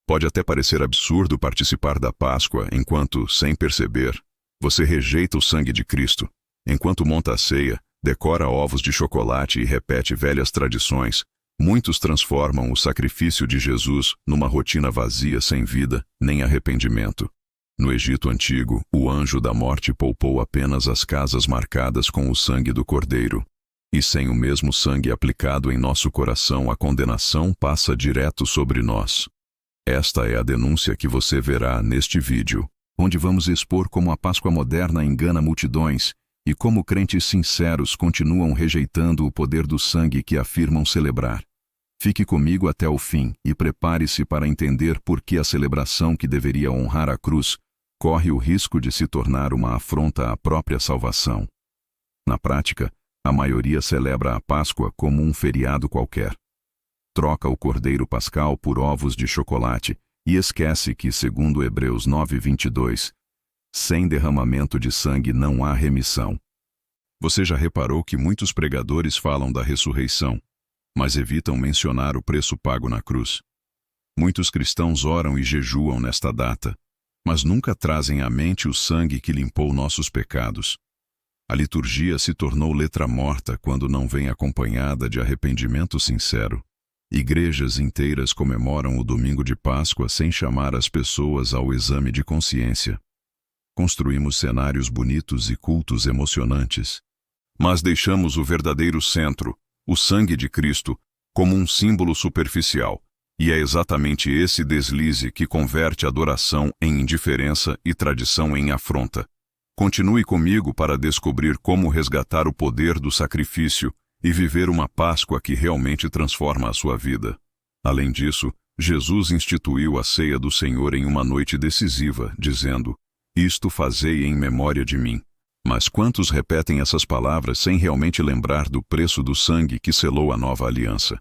Pode até parecer absurdo participar da Páscoa enquanto, sem perceber, você rejeita o sangue de Cristo. Enquanto monta a ceia, decora ovos de chocolate e repete velhas tradições, muitos transformam o sacrifício de Jesus numa rotina vazia sem vida nem arrependimento. No Egito Antigo, o anjo da morte poupou apenas as casas marcadas com o sangue do Cordeiro. E sem o mesmo sangue aplicado em nosso coração, a condenação passa direto sobre nós. Esta é a denúncia que você verá neste vídeo, onde vamos expor como a Páscoa moderna engana multidões e como crentes sinceros continuam rejeitando o poder do sangue que afirmam celebrar. Fique comigo até o fim e prepare-se para entender por que a celebração que deveria honrar a cruz corre o risco de se tornar uma afronta à própria salvação. Na prática, a maioria celebra a Páscoa como um feriado qualquer. Troca o cordeiro pascal por ovos de chocolate e esquece que, segundo Hebreus 9:22, sem derramamento de sangue não há remissão. Você já reparou que muitos pregadores falam da ressurreição, mas evitam mencionar o preço pago na cruz? Muitos cristãos oram e jejuam nesta data, mas nunca trazem à mente o sangue que limpou nossos pecados. A liturgia se tornou letra morta quando não vem acompanhada de arrependimento sincero. Igrejas inteiras comemoram o domingo de Páscoa sem chamar as pessoas ao exame de consciência. Construímos cenários bonitos e cultos emocionantes, mas deixamos o verdadeiro centro, o sangue de Cristo, como um símbolo superficial. E é exatamente esse deslize que converte adoração em indiferença e tradição em afronta. Continue comigo para descobrir como resgatar o poder do sacrifício e viver uma Páscoa que realmente transforma a sua vida. Além disso, Jesus instituiu a ceia do Senhor em uma noite decisiva, dizendo: "Isto fazei em memória de mim." Mas quantos repetem essas palavras sem realmente lembrar do preço do sangue que selou a nova aliança?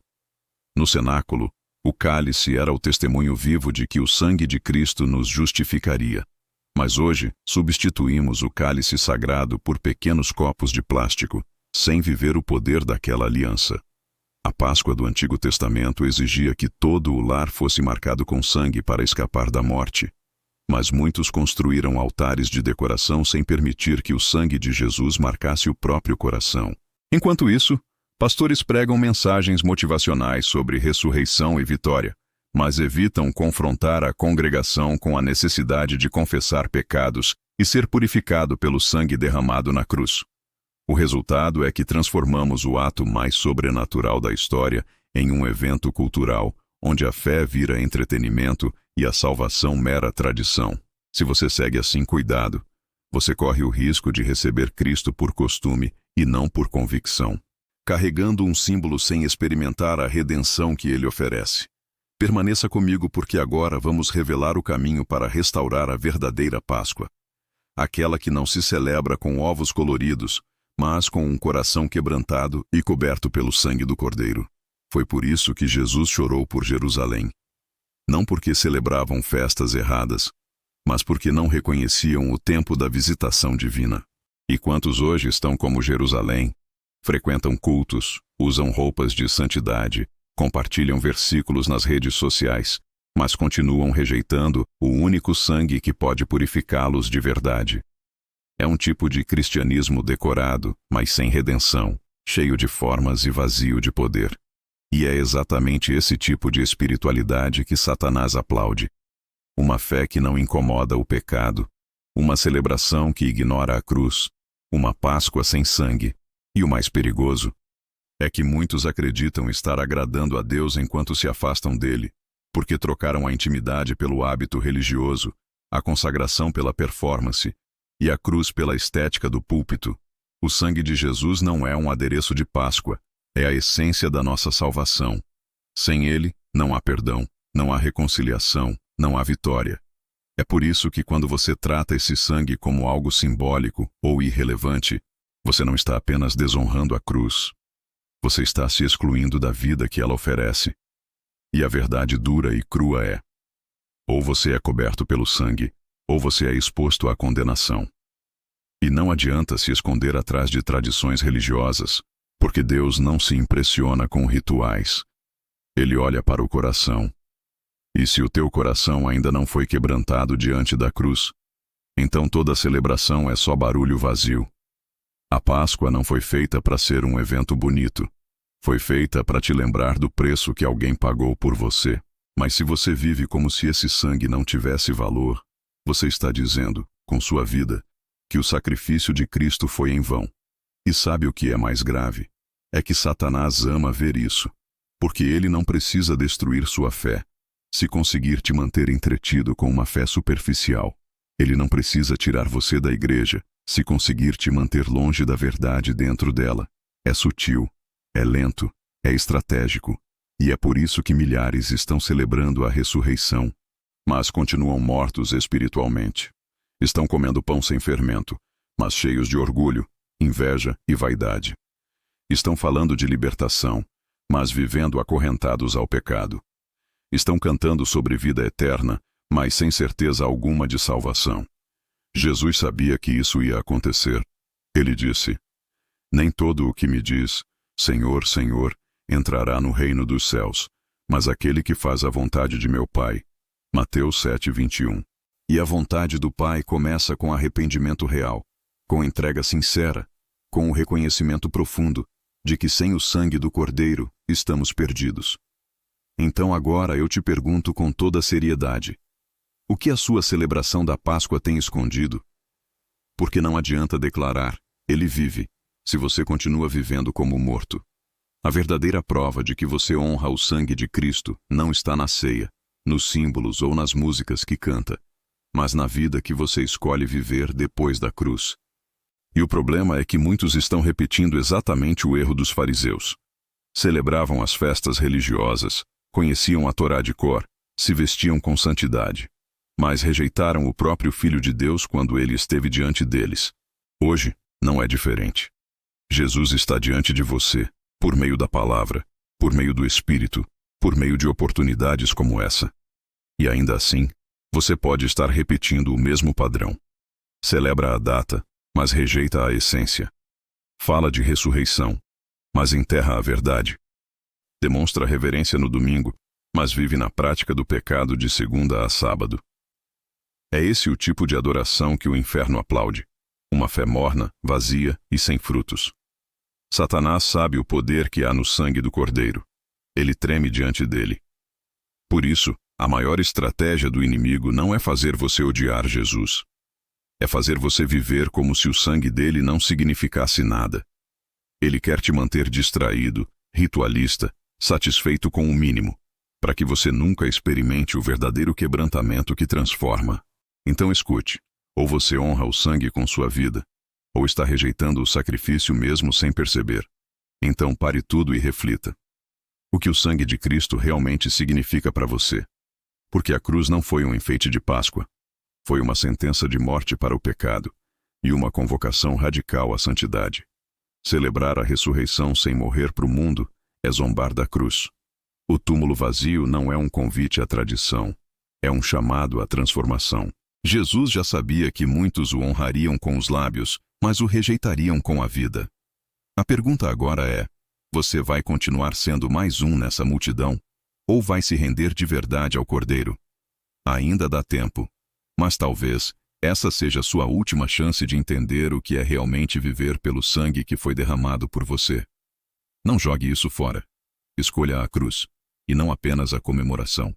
No cenáculo, o cálice era o testemunho vivo de que o sangue de Cristo nos justificaria. Mas hoje, substituímos o cálice sagrado por pequenos copos de plástico, sem viver o poder daquela aliança. A Páscoa do Antigo Testamento exigia que todo o lar fosse marcado com sangue para escapar da morte. Mas muitos construíram altares de decoração sem permitir que o sangue de Jesus marcasse o próprio coração. Enquanto isso, pastores pregam mensagens motivacionais sobre ressurreição e vitória, mas evitam confrontar a congregação com a necessidade de confessar pecados e ser purificado pelo sangue derramado na cruz. O resultado é que transformamos o ato mais sobrenatural da história em um evento cultural, onde a fé vira entretenimento e a salvação mera tradição. Se você segue assim, cuidado. Você corre o risco de receber Cristo por costume e não por convicção, carregando um símbolo sem experimentar a redenção que ele oferece. Permaneça comigo porque agora vamos revelar o caminho para restaurar a verdadeira Páscoa. Aquela que não se celebra com ovos coloridos, mas com um coração quebrantado e coberto pelo sangue do Cordeiro. Foi por isso que Jesus chorou por Jerusalém. Não porque celebravam festas erradas, mas porque não reconheciam o tempo da visitação divina. E quantos hoje estão como Jerusalém? Frequentam cultos, usam roupas de santidade, compartilham versículos nas redes sociais, mas continuam rejeitando o único sangue que pode purificá-los de verdade. É um tipo de cristianismo decorado, mas sem redenção, cheio de formas e vazio de poder. E é exatamente esse tipo de espiritualidade que Satanás aplaude. Uma fé que não incomoda o pecado, uma celebração que ignora a cruz, uma Páscoa sem sangue. E o mais perigoso é que muitos acreditam estar agradando a Deus enquanto se afastam dele, porque trocaram a intimidade pelo hábito religioso, a consagração pela performance e a cruz pela estética do púlpito. O sangue de Jesus não é um adereço de Páscoa, é a essência da nossa salvação. Sem ele, não há perdão, não há reconciliação, não há vitória. É por isso que quando você trata esse sangue como algo simbólico ou irrelevante, você não está apenas desonrando a cruz. Você está se excluindo da vida que ela oferece. E a verdade dura e crua é: ou você é coberto pelo sangue, ou você é exposto à condenação. E não adianta se esconder atrás de tradições religiosas, porque Deus não se impressiona com rituais. Ele olha para o coração. E se o teu coração ainda não foi quebrantado diante da cruz, então toda a celebração é só barulho vazio. A Páscoa não foi feita para ser um evento bonito. Foi feita para te lembrar do preço que alguém pagou por você. Mas se você vive como se esse sangue não tivesse valor, você está dizendo, com sua vida, que o sacrifício de Cristo foi em vão. E sabe o que é mais grave? É que Satanás ama ver isso, porque ele não precisa destruir sua fé. Se conseguir te manter entretido com uma fé superficial, ele não precisa tirar você da igreja, se conseguir te manter longe da verdade dentro dela. É sutil, é lento, é estratégico, e é por isso que milhares estão celebrando a ressurreição, mas continuam mortos espiritualmente. Estão comendo pão sem fermento, mas cheios de orgulho, inveja e vaidade. Estão falando de libertação, mas vivendo acorrentados ao pecado. Estão cantando sobre vida eterna, mas sem certeza alguma de salvação. Jesus sabia que isso ia acontecer. Ele disse: "Nem todo o que me diz, Senhor, Senhor, entrará no reino dos céus, mas aquele que faz a vontade de meu Pai." Mateus 7:21. E a vontade do Pai começa com arrependimento real, com entrega sincera, com o reconhecimento profundo de que sem o sangue do Cordeiro estamos perdidos. Então agora eu te pergunto com toda seriedade: o que a sua celebração da Páscoa tem escondido? Porque não adianta declarar, ele vive, se você continua vivendo como morto. A verdadeira prova de que você honra o sangue de Cristo não está na ceia, nos símbolos ou nas músicas que canta, mas na vida que você escolhe viver depois da cruz. E o problema é que muitos estão repetindo exatamente o erro dos fariseus. Celebravam as festas religiosas, conheciam a Torá de cor, se vestiam com santidade, mas rejeitaram o próprio Filho de Deus quando ele esteve diante deles. Hoje, não é diferente. Jesus está diante de você, por meio da palavra, por meio do Espírito, por meio de oportunidades como essa. E ainda assim, você pode estar repetindo o mesmo padrão. Celebra a data, mas rejeita a essência. Fala de ressurreição, mas enterra a verdade. Demonstra reverência no domingo, mas vive na prática do pecado de segunda a sábado. É esse o tipo de adoração que o inferno aplaude. Uma fé morna, vazia e sem frutos. Satanás sabe o poder que há no sangue do Cordeiro. Ele treme diante dele. Por isso, a maior estratégia do inimigo não é fazer você odiar Jesus. É fazer você viver como se o sangue dele não significasse nada. Ele quer te manter distraído, ritualista, satisfeito com o mínimo, para que você nunca experimente o verdadeiro quebrantamento que transforma. Então escute, ou você honra o sangue com sua vida, ou está rejeitando o sacrifício mesmo sem perceber. Então pare tudo e reflita. O que o sangue de Cristo realmente significa para você? Porque a cruz não foi um enfeite de Páscoa. Foi uma sentença de morte para o pecado e uma convocação radical à santidade. Celebrar a ressurreição sem morrer para o mundo é zombar da cruz. O túmulo vazio não é um convite à tradição, é um chamado à transformação. Jesus já sabia que muitos o honrariam com os lábios, mas o rejeitariam com a vida. A pergunta agora é: você vai continuar sendo mais um nessa multidão? Ou vai se render de verdade ao Cordeiro? Ainda dá tempo. Mas talvez essa seja sua última chance de entender o que é realmente viver pelo sangue que foi derramado por você. Não jogue isso fora. Escolha a cruz, e não apenas a comemoração.